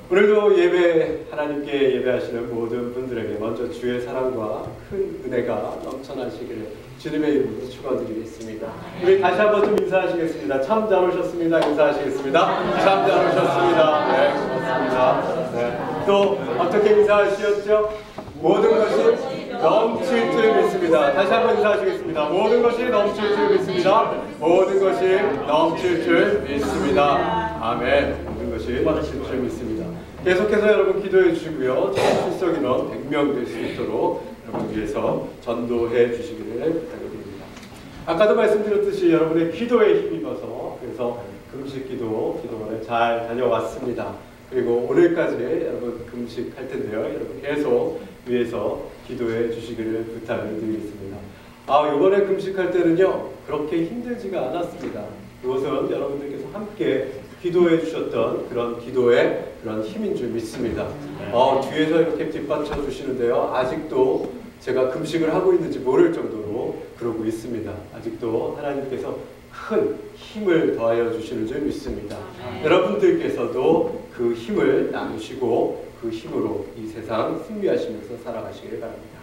오늘도 하나님께 예배하시는 모든 분들에게 먼저 주의 사랑과 큰 은혜가 넘쳐나시기를 주님의 이름으로 축원드리겠습니다. 우리 다시 한번 좀 인사하시겠습니다. 참 잘 오셨습니다. 인사하시겠습니다. 참 잘 오셨습니다. 네, 고맙습니다. 네. 또 어떻게 인사하시었죠? 모든 것이 넘칠 줄 믿습니다. 다시 한번 인사하시겠습니다. 모든 것이 넘칠 줄 믿습니다. 모든 것이 넘칠 줄 믿습니다. 아멘. 모든 것이 넘칠 줄 믿습니다. 계속해서 여러분 기도해 주시고요. 출석 인원 100명 될 수 있도록 여러분 위해서 전도해 주시기를 부탁드립니다. 아까도 말씀드렸듯이 여러분의 기도에 힘입어서 그래서 금식기도원에 잘 다녀왔습니다. 그리고 오늘까지 여러분 금식할 텐데요. 여러분 계속 위해서 기도해 주시기를 부탁을 드리겠습니다. 이번에 금식할 때는요 그렇게 힘들지가 않았습니다. 이것은 여러분들께서 함께 기도해 주셨던 그런 기도의 그런 힘인 줄 믿습니다. 뒤에서 이렇게 뒷받쳐 주시는데요. 아직도 제가 금식을 하고 있는지 모를 정도로 그러고 있습니다. 아직도 하나님께서 큰 힘을 더하여 주시는 줄 믿습니다. 여러분들께서도 그 힘을 나누시고 그 힘으로 이 세상 승리하시면서 살아가시길 바랍니다.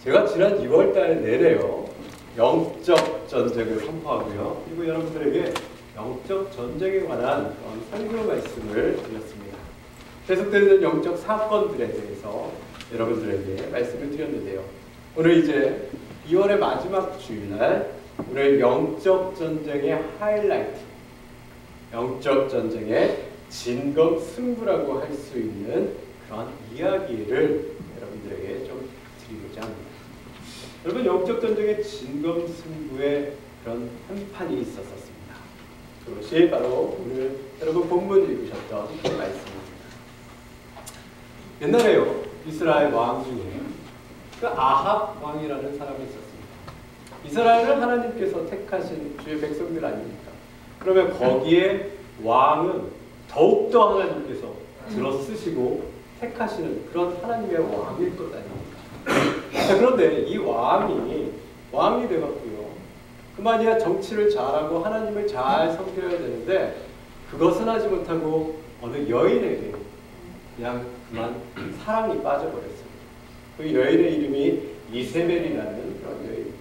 제가 지난 2월달 내내요 영적 전쟁을 선포하고요. 그리고 여러분들에게 영적 전쟁에 관한 설교 말씀을 드렸습니다. 계속되는 영적 사건들에 대해서 여러분들에게 말씀을 드렸는데요. 오늘 이제 2월의 마지막 주일날 오늘 영적 전쟁의 하이라이트, 영적 전쟁의 진검 승부라고 할 수 있는 그런 이야기를 여러분들에게 좀 드리고자 합니다. 여러분 영적 전쟁의 진검 승부의 그런 한판이 있었습니다. 그것이 바로 오늘 여러분 본문 읽으셨던 그 말씀입니다. 옛날에요 이스라엘 왕 중에 그 아합 왕이라는 사람이 있었습니다. 이스라엘을 하나님께서 택하신 주의 백성들 아닙니까? 그러면 거기에 왕은 더욱더 하나님께서 들어쓰시고 택하시는 그런 하나님의 왕일 것 아닙니까? 자, 그런데 이 왕이 되었고요. 그만이야 정치를 잘하고 하나님을 잘 섬겨야 되는데 그것은 하지 못하고 어느 여인에게 그냥 그만 사랑이 빠져버렸습니다. 그 여인의 이름이 이세벨이라는 그런 여인.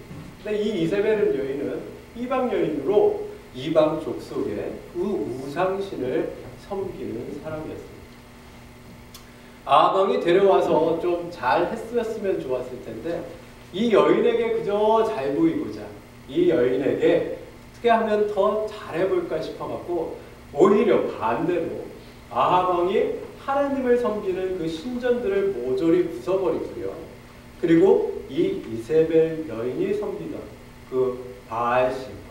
근데 이 이세벨은 여인은 이방 여인으로 이방 족속의 그 우상신을 섬기는 사람이었습니다. 아방이 데려와서 좀 잘 했으면 좋았을 텐데 이 여인에게 그저 잘 보이고자 이 여인에게 어떻게 하면 더 잘해볼까 싶어갖고 오히려 반대로 아하방이 하나님을 섬기는 그 신전들을 모조리 부숴버리고요. 그리고 이 이세벨 여인이 섬기던 그 바알신과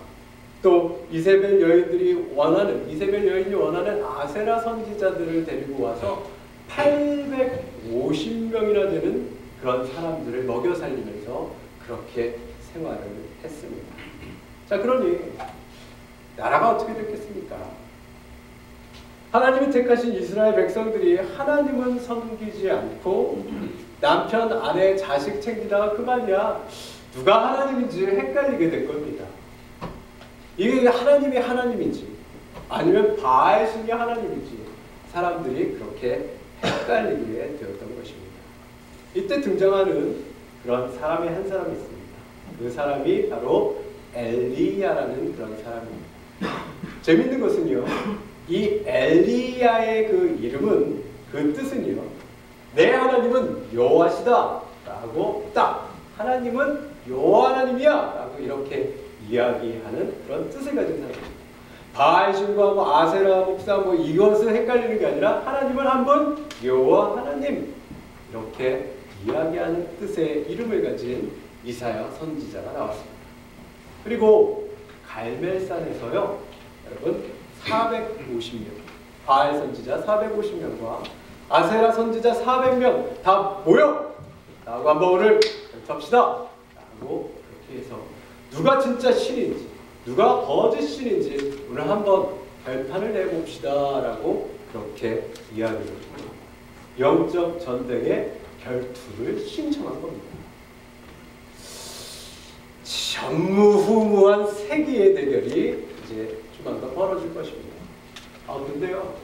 또 이세벨 여인이 원하는 아세라 선지자들을 데리고 와서 850명이나 되는 그런 사람들을 먹여 살리면서 그렇게 생활을 했습니다. 자, 그러니 나라가 어떻게 됐겠습니까? 하나님이 택하신 이스라엘 백성들이 하나님은 섬기지 않고 남편, 아내, 자식 챙기다가 그만이야 누가 하나님인지 헷갈리게 된 겁니다. 이게 하나님이 하나님인지 아니면 바알신이 하나님인지 사람들이 그렇게 헷갈리게 되었던 것입니다. 이때 등장하는 그런 사람이 한 사람이 있습니다. 그 사람이 바로 엘리야라는 그런 사람입니다. 재밌는 것은요, 이 엘리야의 그 이름은 그 뜻은요, 내 하나님은 여호와시다 라고 딱 하나님은 여호와 하나님이야 라고 이렇게 이야기하는 그런 뜻을 가진 사람입니다. 바알신과 아세라 목사 이것을 헷갈리는 게 아니라 하나님은 한 분 여호와 하나님 이렇게 이야기하는 뜻의 이름을 가진 이사야 선지자가 나왔습니다. 그리고 갈멜산에서요 여러분 450명 바알 선지자 450명과 아세라 선지자 400명 다 모여 라고 한번 오늘 결정합시다 라고 그렇게 해서 누가 진짜 신인지 누가 거짓 신인지 오늘 한번 결판을 내봅시다 라고 그렇게 이야기를 합니다. 영적 전쟁의 결투를 신청한 겁니다. 전무후무한 세기의 대결이 이제 조만간 벌어질 것입니다. 근데요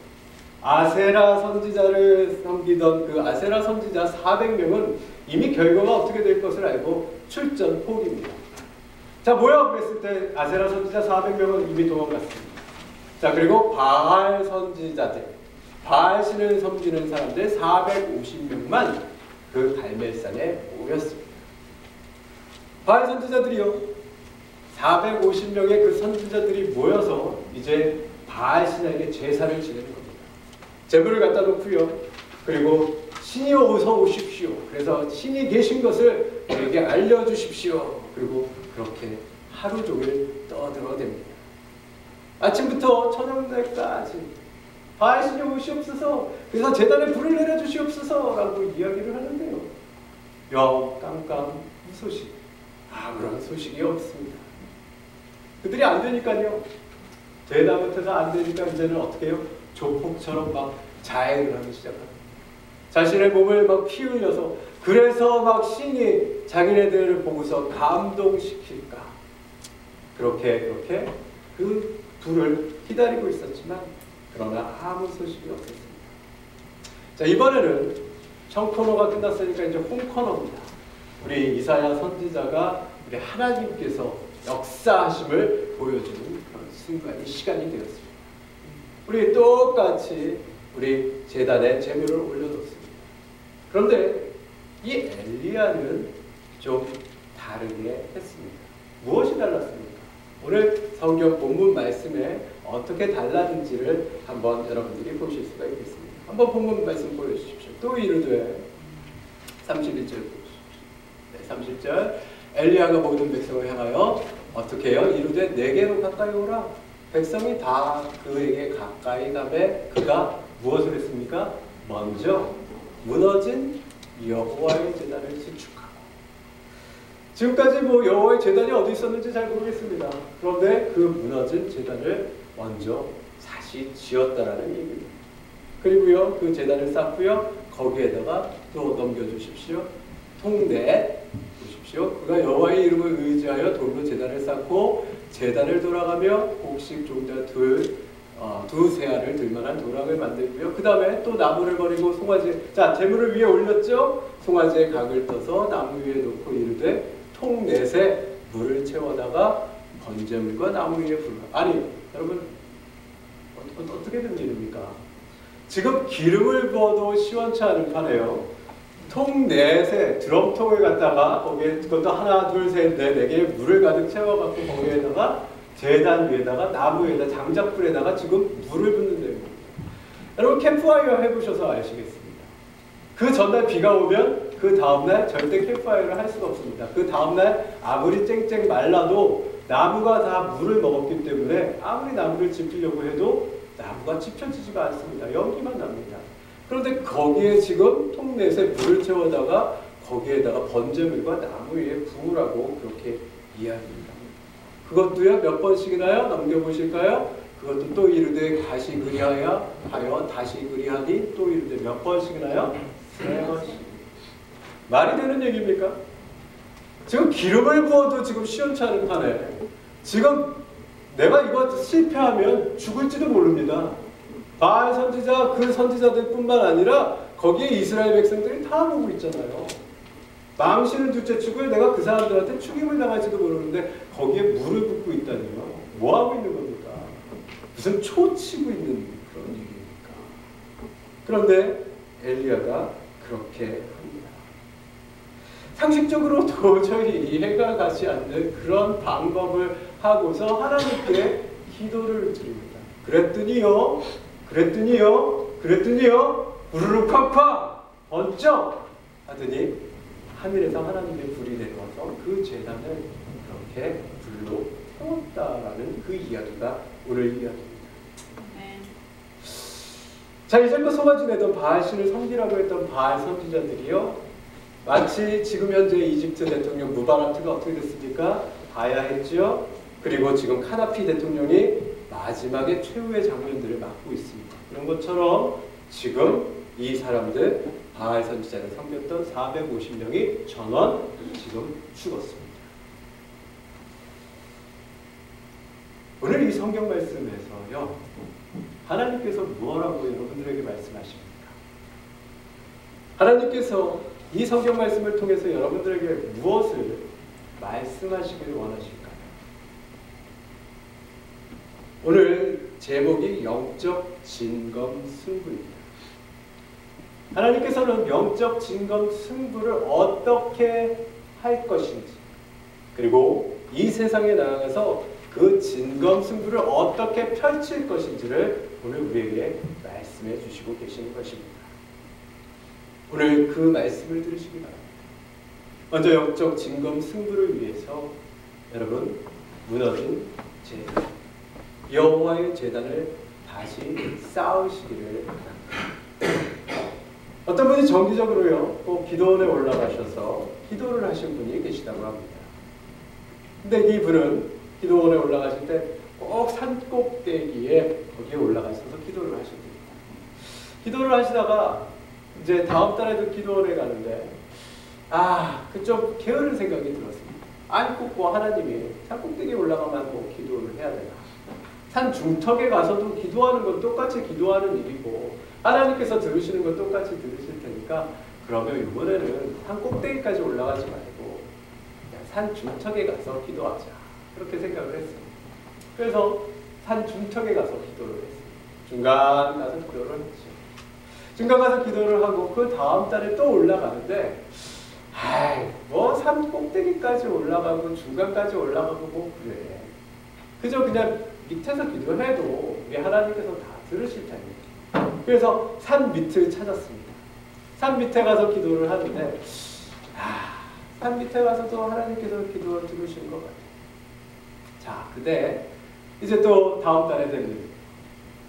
아세라 선지자를 섬기던 그 아세라 선지자 400명은 이미 결과가 어떻게 될 것을 알고 출전 포기입니다. 자, 뭐야? 그랬을 때 아세라 선지자 400명은 이미 도망갔습니다. 자, 그리고 바알 선지자들, 바알 신을 섬기는 사람들 450명만 그 갈멜산에 모였습니다. 바알 선지자들이요, 450명의 그 선지자들이 모여서 이제 바알 신에게 제사를 지내는 겁니다. 제물을 갖다 놓고요, 그리고 신이 어서 오십시오. 그래서 신이 계신 것을 우리에게 알려주십시오. 그리고 그렇게 하루 종일 떠들어댑니다. 아침부터 저녁날까지 바알 신이 오시옵소서, 그래서 제단에 불을 내려주시옵소서 라고 이야기를 하는데요, 깜깜 무소식, 아무런 소식이 없습니다. 그들이 안 되니까요, 제단부터가 안 되니까 이제는 어떻게 해요? 조폭처럼 막 자해를 하기 시작합니다. 자신의 몸을 막 피 흘려서, 그래서 막 신이 자기네들을 보고서 감동시킬까, 그렇게 그 불을 기다리고 있었지만 그러나 아무 소식이 없었습니다. 자, 이번에는 청 코너가 끝났으니까 이제 홈 코너입니다. 우리 이사야 선지자가 우리 하나님께서 역사하심을 보여주는 그런 순간이 시간이 되었습니다. 우리 똑같이 우리 제단에 제물을 올려놓습니다. 그런데 이 엘리야는 좀 다르게 했습니다. 무엇이 달랐습니까? 오늘 성경 본문 말씀에 어떻게 달랐는지를 한번 여러분들이 보실 수가 있겠습니다. 한번 본문 말씀 보여주십시오. 또 이르되 31절 보십시오. 네, 30절. 엘리야가 모든 백성을 향하여 어떻게 해요? 이르되 내게로 가까이 오라. 백성이 다 그에게 가까이 가매 그가 무엇을 했습니까? 먼저 무너진 여호와의 제단을 재축하고. 지금까지 뭐 여호와의 제단이 어디 있었는지 잘 모르겠습니다. 그런데 그 무너진 제단을 먼저 다시 지었다라는 얘기입니다. 그리고요, 그 제단을 쌓고요, 거기에다가 또 넘겨주십시오. 통대 보십시오. 그가 여호와의 이름을 의지하여 돌로 제단을 쌓고 제단을 돌아가며 곡식 종자 두세 알을 들만한 도랑을 만들고요. 그 다음에 또 나무를 버리고 송아지, 자, 제물을 위에 올렸죠. 송아지에 각을 떠서 나무 위에 놓고 이르되 통넷에 물을 채워다가 번제물과 나무 위에 불을. 아니 여러분, 어떻게 된 일입니까? 지금 기름을 부어도 시원치 않은 판에요. 통넷에 드럼통을 갖다가 거기에 그것도 하나 둘 셋 넷 네 개의 물을 가득 채워갖고 거기에다가 제단 위에다가 나무 위에다 장작불에다가 지금 물을 붓는 데입니다. 여러분 캠프파이어 해보셔서 아시겠습니다. 그 전날 비가 오면 그 다음날 절대 캠프파이어를 할 수가 없습니다. 그 다음날 아무리 쨍쨍 말라도 나무가 다 물을 먹었기 때문에 아무리 나무를 지피려고 해도 나무가 지펴지지가 않습니다. 연기만 납니다. 그런데 거기에 지금 통넷에 물을 채워다가 거기에다가 번제물과 나무 위에 부으라고 그렇게 이야기합니다. 그것도요, 몇 번씩이나요? 넘겨보실까요? 그것도 또 이르되 다시 그리하여 다시 그리하니 또 이르되 몇 번씩이나요? 3번씩. 말이 되는 얘기입니까? 지금 기름을 부어도 지금 시원치 않은 판에 지금 내가 이거 실패하면 죽을지도 모릅니다. 바알 선지자, 그 선지자들 뿐만 아니라 거기에 이스라엘 백성들이 다 보고 있잖아요. 망신은 둘째치고 내가 그 사람들한테 죽임을 당할지도 모르는데 거기에 물을 붓고 있다니요. 뭐 하고 있는 겁니까? 무슨 초치고 있는 그런 얘기입니까? 그런데 엘리야가 그렇게 합니다. 상식적으로 도저히 이해가 가지 않는 그런 방법을 하고서 하나님께 기도를 드립니다. 그랬더니요, 우르르 콱콱 번쩍 하더니 하늘에서 하나님의 불이 내려와서 그 제단을 그렇게 불로 태웠다라는 그 이야기가 오늘 이야기입니다. 자, 이제껏 송아지 내던 바알 신을 섬기라고 했던 바알 선지자들이요, 마치 지금 현재 이집트 대통령 무바라크가 어떻게 됐습니까? 봐야 했죠. 그리고 지금 카다피 대통령이 마지막에 최후의 장면들을 맡고 있습니다. 그런 것처럼 지금 이 사람들 바알 선지자를 섬겼던 450명이 전원 지금 죽었습니다. 오늘 이 성경 말씀에서요, 하나님께서 무엇라고 여러분들에게 말씀하십니까? 하나님께서 이 성경 말씀을 통해서 여러분들에게 무엇을 말씀하시기를 원하실까요? 오늘 제목이 영적 진검 승부입니다. 하나님께서는 영적 진검 승부를 어떻게 할 것인지, 그리고 이 세상에 나아가서 그 진검 승부를 어떻게 펼칠 것인지를 오늘 우리에게 말씀해 주시고 계시는 것입니다. 오늘 그 말씀을 들으시기 바랍니다. 먼저 영적 진검 승부를 위해서 여러분, 무너진 제단, 여호와의 제단을 다시 쌓으시기를 바랍니다. 어떤 분이 정기적으로요, 꼭 기도원에 올라가셔서 기도를 하신 분이 계시다고 합니다. 근데 이 분은 기도원에 올라가실 때 꼭 산꼭대기에 거기에 올라가셔서 기도를 하셨습니다. 기도를 하시다가 이제 다음 달에도 기도원에 가는데 좀 게으른 생각이 들었습니다. 아니 꼭 하나님이 산꼭대기에 올라가면 꼭 기도를 해야 되나? 산 중턱에 가서도 기도하는 건 똑같이 기도하는 일이고 하나님께서 들으시는 건 똑같이 들으실 테니까 그러면 이번에는 산 꼭대기까지 올라가지 말고 그냥 산 중턱에 가서 기도하자. 그렇게 생각을 했습니다. 그래서 산 중턱에 가서 기도를 했습니다. 중간 가서 기도를 했죠. 중간 가서 기도를 하고 그 다음 달에 또 올라가는데 산 꼭대기까지 올라가고 중간까지 올라가고 뭐 그래. 그저 그냥 밑에서 기도해도 우리 하나님께서 다 들으실 텐데. 그래서 산 밑을 찾았습니다. 산 밑에 가서 기도를 하는데 산 밑에 가서도 하나님께서 기도를 들으시는 것 같아요. 자, 근데 이제 또 다음 달에 됐는데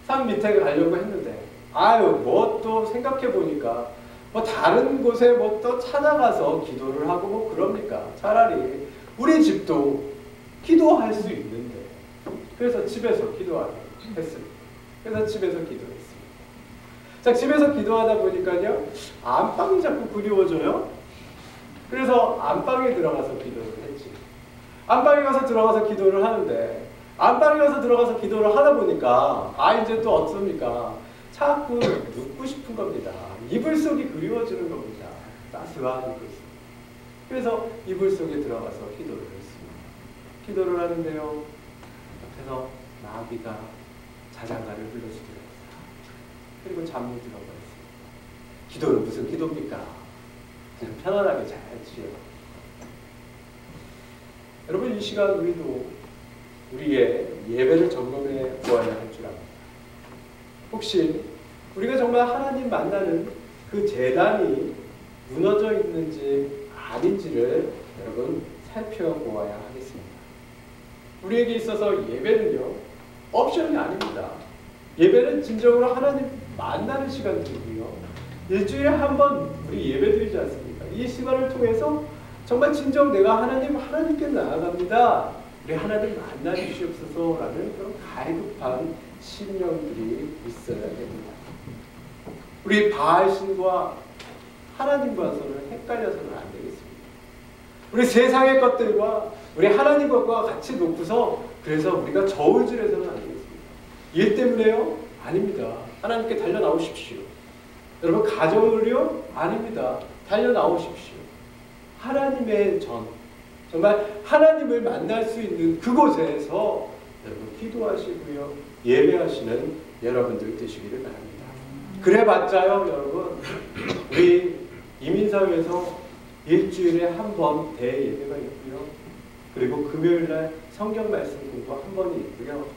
산 밑에 가려고 했는데 뭐 또 생각해 보니까 뭐 다른 곳에 뭐 또 찾아가서 기도를 하고 뭐 그럽니까? 차라리 우리 집도 기도할 수 있는데 그래서 집에서 기도하게 했습니다. 그래서 집에서 기도했습니다. 자, 집에서 기도하다 보니까요, 안방이 자꾸 그리워져요. 그래서 안방에 들어가서 기도를 했지. 안방에 가서 들어가서 기도를 하는데 안방에 가서 들어가서 기도를 하다 보니까 이제 또 어떻습니까? 자꾸 눕고 싶은 겁니다. 이불 속이 그리워지는 겁니다. 따스한 이불 속. 그래서 이불 속에 들어가서 기도를 했습니다. 기도를 하는데요, 옆에서 마귀가 자장가를 불러주더라고요. 그리고 잠이 들어버렸습니다. 기도는 무슨 기도입니까? 그냥 편안하게 잘 지요. 여러분, 이 시간 우리도 우리의 예배를 점검해 보아야 할 줄 압니다. 혹시 우리가 정말 하나님 만나는 그 제단이 무너져 있는지 아닌지를 여러분 살펴보아야 하겠습니다. 우리에게 있어서 예배는요, 옵션이 아닙니다. 예배는 진정으로 하나님 만나는 시간이고요. 일주일에 한 번 우리 예배 드리지 않습니까? 이 시간을 통해서 정말 진정 내가 하나님께 나아갑니다. 우리 하나님 만나 주시옵소서라는 그런 갈급한 심령들이 있어야 됩니다. 우리 바알신과 하나님과서는 헷갈려서는 안 되겠습니다. 우리 세상의 것들과 우리 하나님과 같이 놓고서 그래서 우리가 저울질해서는 안 되겠습니다. 일 때문에요? 아닙니다. 하나님께 달려 나오십시오. 여러분, 가정을요? 아닙니다. 달려 나오십시오. 하나님의 정말 하나님을 만날 수 있는 그곳에서 여러분 기도하시고요, 예배하시는 여러분들 되시기를 바랍니다. 그래봤자요, 여러분, 우리 이민사회에서 일주일에 한 번 대예배가 있고요, 그리고 금요일날 성경 말씀 공부 한 번이 있고요,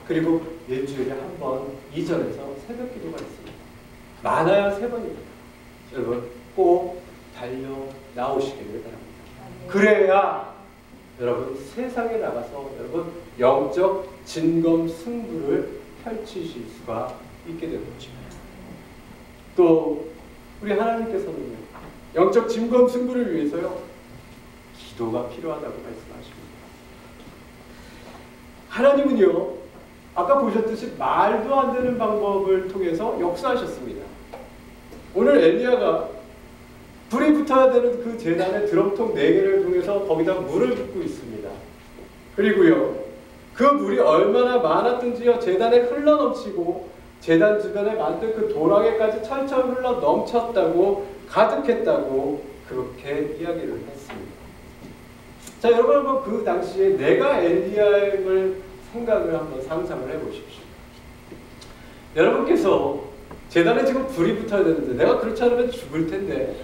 그리고 일주일에 한 번 이전에서 새벽 기도가 있습니다. 많아야 3번입니다. 여러분 꼭 달려 나오시기를 바랍니다. 그래야 여러분 세상에 나가서 여러분 영적 진검 승부를 펼치실 수가 있게 되는 것입니다. 또 우리 하나님께서는요, 영적 진검 승부를 위해서요, 기도가 필요하다고 말씀하십니다. 하나님은요, 아까 보셨듯이 말도 안 되는 방법을 통해서 역사하셨습니다. 오늘 엘리야가 불이 붙어야 되는 그 제단의 드럼통 4개를 통해서 거기다 물을 붓고 있습니다. 그리고요, 그 물이 얼마나 많았든지요, 제단에 흘러넘치고 제단 주변에 만든 그 도랑에까지 철철 흘러 넘쳤다고, 가득했다고 그렇게 이야기를 했습니다. 자, 여러분 한번 그 당시에 내가 엘리야임을 생각을 한번 상상을 해보십시오. 여러분께서 제단에 지금 불이 붙어야 되는데 내가 그렇지 않으면 죽을 텐데,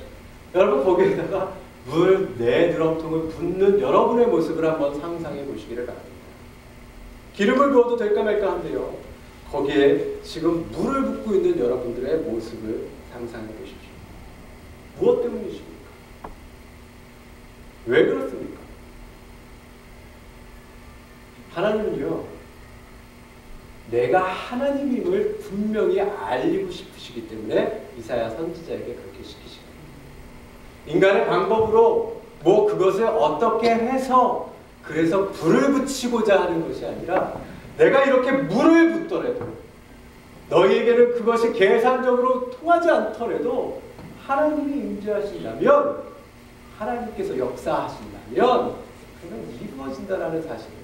여러분 거기에다가 물 4드럼통을 붓는 여러분의 모습을 한번 상상해 보시기를 바랍니다. 기름을 부어도 될까 말까 한데요, 거기에 지금 물을 붓고 있는 여러분들의 모습을 상상해 보십시오. 무엇 때문이십니까? 왜 그렇습니까? 하나님은요, 내가 하나님임을 분명히 알리고 싶으시기 때문에 이사야 선지자에게 그렇게 시키신 거예요. 인간의 방법으로 뭐 그것을 어떻게 해서 그래서 불을 붙이고자 하는 것이 아니라, 내가 이렇게 물을 붓더라도 너희에게는 그것이 계산적으로 통하지 않더라도 하나님이 임재하신다면, 하나님께서 역사하신다면 그건 이루어진다라는 사실을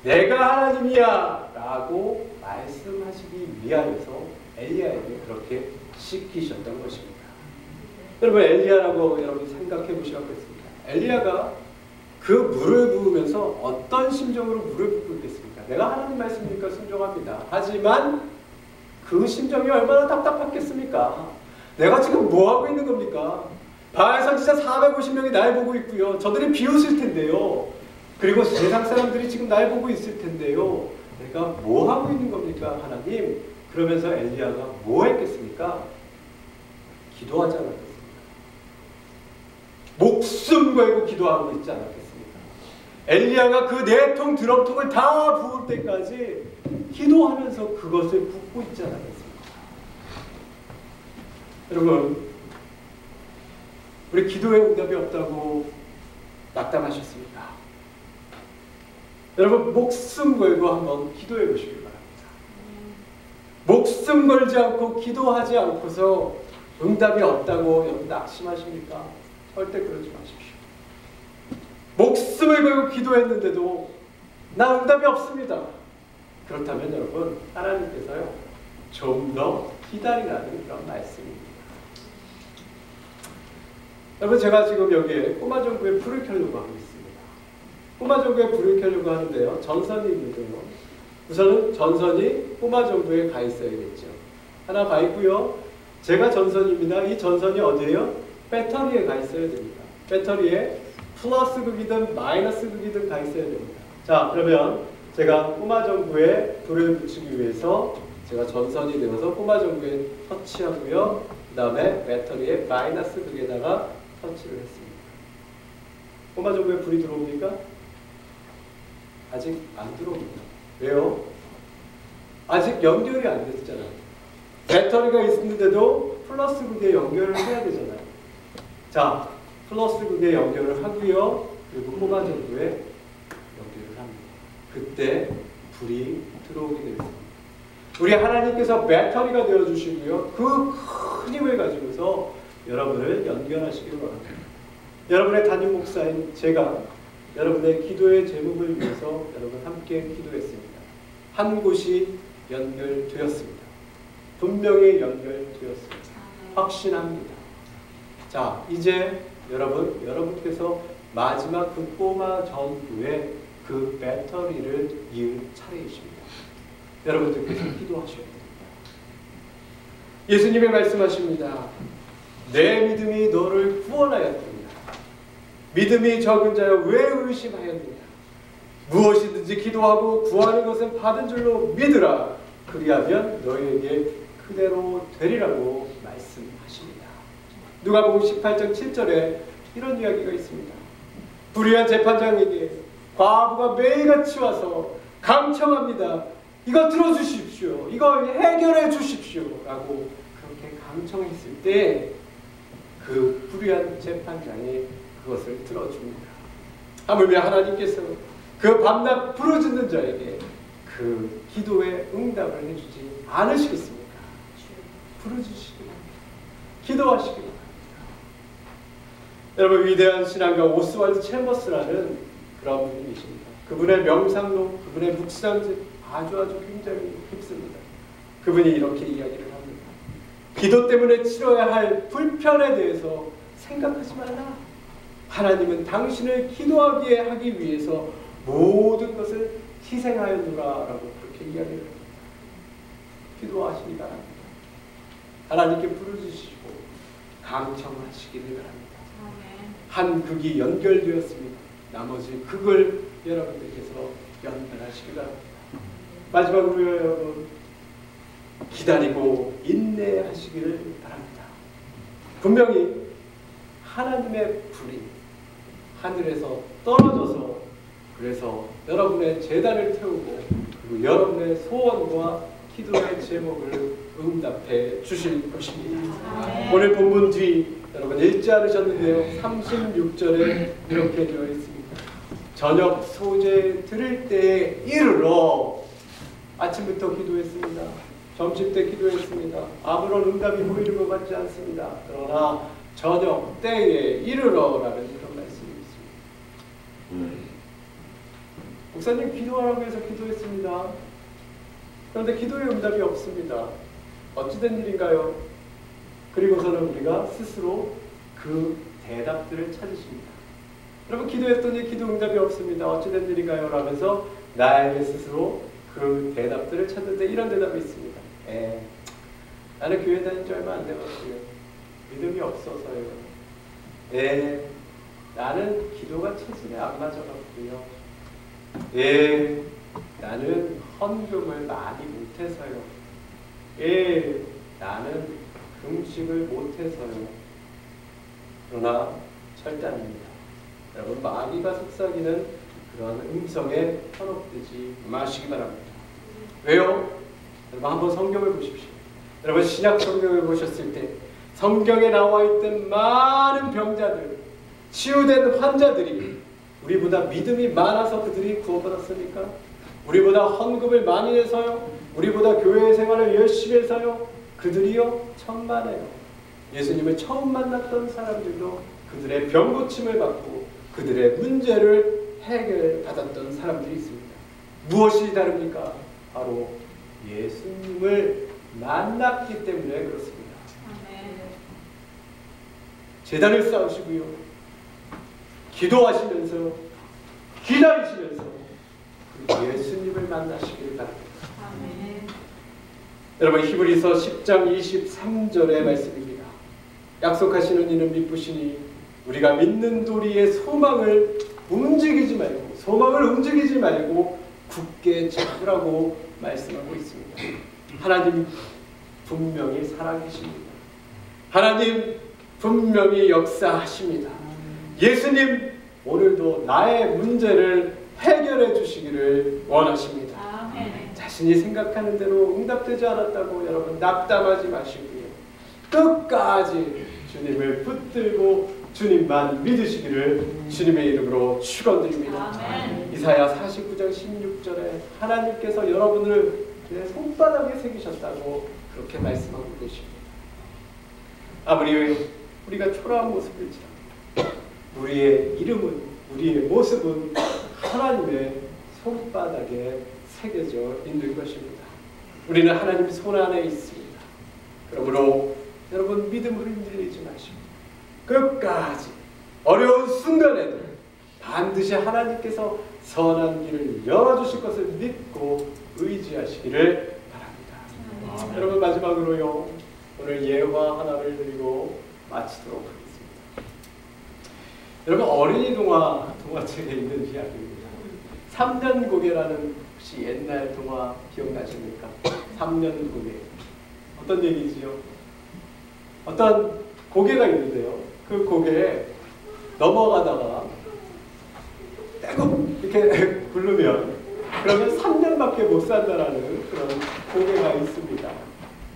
내가 하나님이야 라고 말씀하시기 위하여서 엘리야에게 그렇게 시키셨던 것입니다. 여러분, 엘리야라고 여러분 생각해 보시겠습니까? 엘리야가 그 물을 부으면서 어떤 심정으로 물을 붓고 있겠습니까? 내가 하나님 말씀이니까 순종합니다. 하지만 그 심정이 얼마나 답답했겠습니까? 내가 지금 뭐 하고 있는 겁니까? 바알 선지자 450명이 날 보고 있고요. 저들이 비웃을 텐데요. 그리고 세상 사람들이 지금 날 보고 있을 텐데요. 내가 뭐 하고 있는 겁니까, 하나님? 그러면서 엘리야가 뭐 했겠습니까? 기도하지 않았겠습니까? 목숨 걸고 기도하고 있지 않았겠습니까? 엘리야가 그 4통 드럼통을 다 부을 때까지 기도하면서 그것을 붓고 있지 않았겠습니까? 여러분, 우리 기도에 응답이 없다고 낙담하셨습니까? 여러분, 목숨 걸고 한번 기도해 보시기 바랍니다. 목숨 걸지 않고 기도하지 않고서 응답이 없다고 여러분 낙심하십니까? 절대 그러지 마십시오. 목숨을 걸고 기도했는데도 나 응답이 없습니다. 그렇다면 여러분, 하나님께서요, 좀 더 기다리라는 그런 말씀입니다. 여러분, 제가 지금 여기에 꼬마정부에 불을 켜려고 하고 있습니다. 꼬마정부에 불을 켜려고 하는데요, 전선이 있는데요, 우선은 전선이 꼬마정부에 가 있어야겠죠. 하나 가 있고요, 제가 전선입니다. 이 전선이 어디에요? 배터리에 가 있어야 됩니다. 배터리에 플러스 극이든 마이너스 극이든 가 있어야 됩니다. 자, 그러면 제가 꼬마정부에 불을 붙이기 위해서 제가 전선이 되어서 꼬마정부에 터치하고요, 그 다음에 배터리에 마이너스 극에다가 터치를 했습니다. 꼬마정부에 불이 들어옵니까? 아직 안 들어옵니다. 왜요? 아직 연결이 안 됐잖아요. 배터리가 있는데도 플러스 극에 연결을 해야 되잖아요. 자, 플러스 극에 연결을 하고요, 그리고 꼬마정부에 연결을 합니다. 그때 불이 들어오게 되겠습니다. 우리 하나님께서 배터리가 되어주시고요, 그 큰 힘을 가지고서 여러분을 연결하시길 바랍니다. 여러분의 담임 목사인 제가 여러분의 기도의 제목을 위해서 여러분 함께 기도했습니다. 한 곳이 연결되었습니다. 분명히 연결되었습니다. 확신합니다. 자, 이제 여러분께서 마지막 그 꼬마 전부에 그 배터리를 이을 차례이십니다. 여러분들께서 기도하셔야 됩니다. 예수님이 말씀하십니다. 내 믿음이 너를 구원하였느냐. 믿음이 적은 자여 왜 의심하였느냐. 무엇이든지 기도하고 구하는 것은 받은 줄로 믿으라. 그리하면 너희에게 그대로 되리라고 말씀하십니다. 누가복음 18장 7절에 이런 이야기가 있습니다. 불의한 재판장에게 과부가 매일같이 와서 강청합니다. 이거 들어주십시오. 이거 해결해 주십시오. 라고 그렇게 강청했을 때 그 불의한 재판장이 그것을 들어줍니다. 하물며 하나님께서 그 밤낮 부르짖는 자에게 그 기도에 응답을 해주지 않으시겠습니까? 부르짖으시기 바랍니다. 기도하시기 바랍니다. 여러분, 위대한 신앙가 오스왈드 챔버스라는 그런 분이 계십니다. 그분의 명상록, 그분의 묵상집 아주 굉장히 깊습니다. 그분이 이렇게 이야기를 합니다. 기도 때문에 치러야 할 불편에 대해서 생각하지 말라. 하나님은 당신을 기도하게 하기 위해서 모든 것을 희생하였노라라고 그렇게 이야기를 합니다. 기도하시기 바랍니다. 하나님께 부르짖으시고 강청하시기를 바랍니다. 한 극이 연결되었습니다. 나머지 극을 여러분들께서 연결하시기 바랍니다. 마지막으로 여러분 기다리고 인내하시기를 바랍니다. 분명히 하나님의 불이 하늘에서 떨어져서 그래서 여러분의 제단을 태우고 그리고 여러분의 소원과 기도의 제목을 응답해 주실 것입니다. 오늘 본문 뒤 여러분 읽지 않으셨는데요. 36절에 이렇게 되어 있습니다. 저녁 소재 들을 때에 이르러. 아침부터 기도했습니다. 점심때 기도했습니다. 아무런 응답이 보이는 것 같지 않습니다. 그러나 저녁 때에 이르러라는 그런 말씀이 있습니다. 목사님 기도하라고 해서 기도했습니다. 그런데 기도의 응답이 없습니다. 어찌된 일인가요? 그리고서는 우리가 스스로 그 대답들을 찾으십니다. 여러분 기도했더니 기도 응답이 없습니다. 어찌된 일인가요? 라면서 나에게 스스로 그 대답들을 찾는데 이런 대답이 있습니다. 나는 교회 다닌 지 얼마 안 되었고요. 믿음이 없어서요. 나는 기도가 체질에 안 맞아갖고요. 나는 헌금을 많이 못해서요. 나는 금식을 못해서요. 그러나 절대 아닙니다. 여러분 마귀가 속삭이는 그러한 음성에 현혹되지 마시기 바랍니다. 왜요? 여러분 한번 성경을 보십시오. 여러분 신약 성경을 보셨을 때 성경에 나와 있던 많은 병자들, 치유된 환자들이 우리보다 믿음이 많아서 그들이 구원받았습니까? 우리보다 헌금을 많이 해서요? 우리보다 교회 생활을 열심히 해서요? 그들이요? 천만에요. 예수님을 처음 만났던 사람들도 그들의 병 고침을 받고 그들의 문제를 해결받았던 사람들이 있습니다. 무엇이 다릅니까? 바로 예수님을 만났기 때문에 그렇습니다. 제단을 쌓으시고요. 기도하시면서 기다리시면서 예수님을 만나시길 바랍니다. 여러분 히브리서 10장 23절의 말씀입니다. 약속하시는 이는 미쁘시니 우리가 믿는 도리의 소망을 움직이지 말고 굳게 잡으라고 말씀하고 있습니다. 하나님 분명히 살아계십니다. 하나님 분명히 역사하십니다. 예수님 오늘도 나의 문제를 해결해 주시기를 원하십니다. 자신이 생각하는 대로 응답되지 않았다고 여러분 낙담하지 마시고요. 끝까지 주님을 붙들고 주님만 믿으시기를 주님의 이름으로 축원드립니다. 이사야 49장 16절에 하나님께서 여러분을 내 손바닥에 새기셨다고 그렇게 말씀하고 계십니다. 아무리 우리가 초라한 모습일지라도 우리의 이름은 우리의 모습은 하나님의 손바닥에 새겨져 있는 것입니다. 우리는 하나님 손 안에 있습니다. 그러므로 여러분 믿음을 흔들리지 마시고 끝까지 어려운 순간에도 반드시 하나님께서 선한 길을 열어주실 것을 믿고 의지하시기를 바랍니다. 여러분 마지막으로요. 오늘 예화 하나를 드리고 마치도록 하겠습니다. 여러분 어린이 동화책에 있는 이야기입니다. 3년 고개라는 혹시 옛날 동화 기억나십니까? 3년 고개. 어떤 얘기지요? 어떤 고개가 있는데요. 그 고개에 넘어가다가 떼고 이렇게 굴르면 그러면 3년밖에 못 산다라는 그런 고개가 있습니다.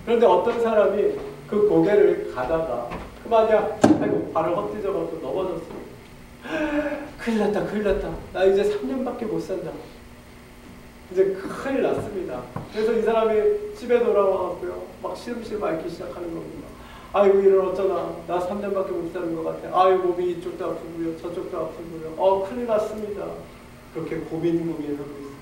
그런데 어떤 사람이 그 고개를 가다가 그만이야 아이고 발을 헛디뎌갖고 넘어졌습니다. 큰일 났다. 나 이제 3년밖에 못 산다. 이제 큰일 났습니다. 그래서 이 사람이 집에 돌아와갖고요. 막 시름시름 앓기 시작하는 겁니다. 아이고 이를 어쩌나 나 3년밖에 못 사는 것 같아. 아이고 몸이 이쪽도 아프고요 저쪽도 아프고요 큰일 났습니다. 그렇게 고민하고 있습니다.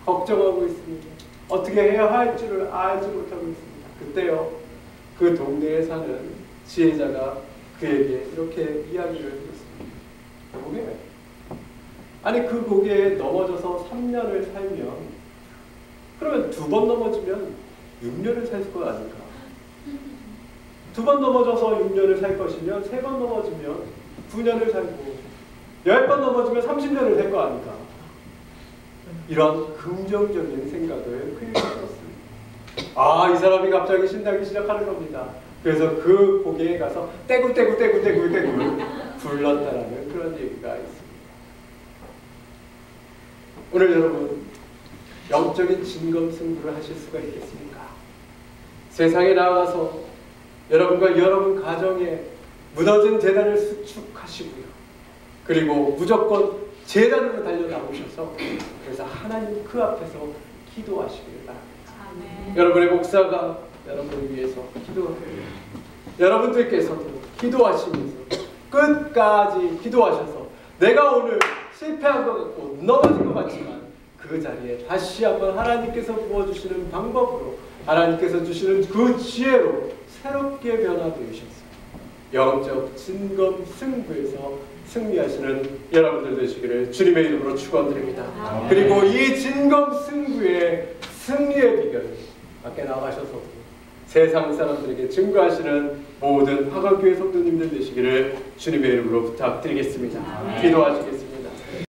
걱정하고 있습니다. 어떻게 해야 할 줄을 알지 못하고 있습니다. 그때요, 그 동네에 사는 지혜자가 그에게 이렇게 이야기를 해줬습니다. 고개, 아니 그 고개에 넘어져서 3년을 살면, 그러면 2번 넘어지면 6년을 살 거 아닌가? 2번 넘어져서 6년을 살 것이면 3번 넘어지면 9년을 살고 10번 넘어지면 30년을 살 거 아닌가? 이런 긍정적인 생각을 그에게 했었습니다. 아, 이 사람이 갑자기 신나기 시작하는 겁니다. 그래서 그 고개에 가서 떼굴떼굴 굴렀다라는 그런 얘기가 있습니다. 오늘 여러분, 영적인 진검승부를 하실 수가 있겠습니까? 세상에 나가서 여러분과 여러분 가정에 무너진 재단을 수축하시고요. 그리고 무조건 재단으로 달려나오셔서 그래서 하나님 그 앞에서 기도하시기를 바랍니다. 아멘. 여러분의 목사가 여러분을 위해서 기도합니다. 여러분들께서도 기도하시면서 끝까지 기도하셔서 내가 오늘 실패한 것 같고 넘어진 것 같지만 그 자리에 다시 한번 하나님께서 부어주시는 방법으로, 하나님께서 주시는 그 지혜로 새롭게 변화되셔서 영적 진검승부에서 승리하시는 여러분들 되시기를 주님의 이름으로 축원드립니다. 그리고 이 진검승부의 승리의 비결을 밖에 나가셔서 세상 사람들에게 증거하시는 모든 화가교회 성도님들 되시기를 주님의 이름으로 부탁드리겠습니다. 기도하시겠습니다.